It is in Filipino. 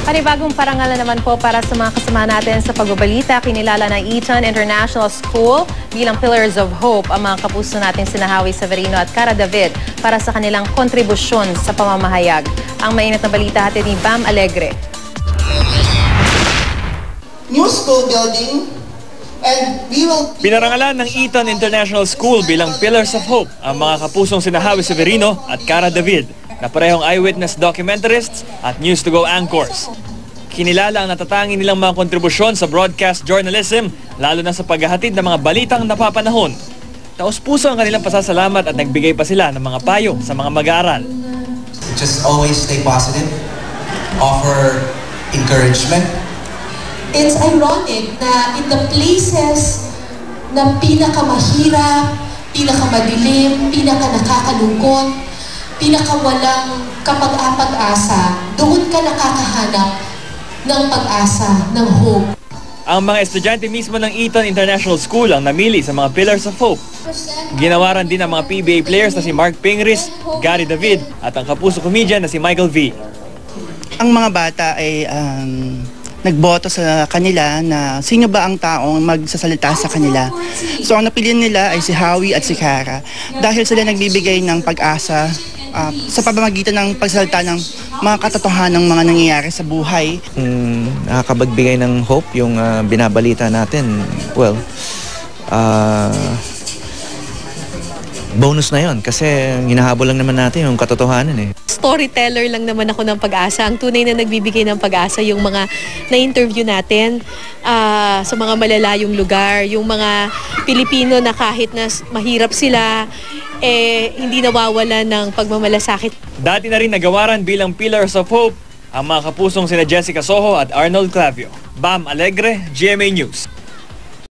Panibagong parangal na naman po para sa mga kasama natin sa pagbabalita. Kinilala ng Eton International School bilang Pillars of Hope ang mga kapuso nating sina Howie Severino at Cara David para sa kanilang kontribusyon sa pamamahayag. Ang mainit na balita hatid ni Bam Alegre. New school building, and we will... Pinarangalan ng Eton International School bilang Pillars of Hope ang mga kapusong sina Howie Severino at Cara David na parehong eyewitness documentarists at News2Go anchors. Kinilala ang natatanging nilang mga kontribusyon sa broadcast journalism, lalo na sa paghahatid ng mga balitang napapanahon. Taos-puso ang kanilang pasasalamat at nagbigay pa sila ng mga payo sa mga mag-aaral. Just always stay positive, offer encouragement. It's ironic na in the places na pinakamahirap, pinakamadilim, pinaka-nakakalungkot, pinakawalang kapag-apag-asa, doon ka nakakahanap ng pag-asa, ng hope. Ang mga estudyante mismo ng Eton International School ang namili sa mga Pillars of Hope. Ginawaran din ang mga PBA players na si Mark Pingris, Gary David at ang kapuso comedian na si Michael V. Ang mga bata ay nagboto sa kanila na sino ba ang taong magsasalita sa kanila. So ang napilian nila ay si Howie at si Cara dahil sila nagbibigay ng pag-asa sa pamamagitan ng pagsalita ng mga katotohanan ng mga nangyayari sa buhay. Nakakapagbigay ng hope yung binabalita natin. Well, bonus na yon kasi hinahabol lang naman natin yung katotohanan eh. Storyteller lang naman ako ng pag-asa. Ang tunay na nagbibigay ng pag-asa yung mga na-interview natin sa mga malalayong lugar, yung mga Pilipino na kahit na mahirap sila, hindi nawawala ng pagmamalasakit. Dati na rin nagawaran bilang Pillars of Hope ang mga kapusong sina Jessica Soho at Arnold Clavio. Bam Alegre, GMA News.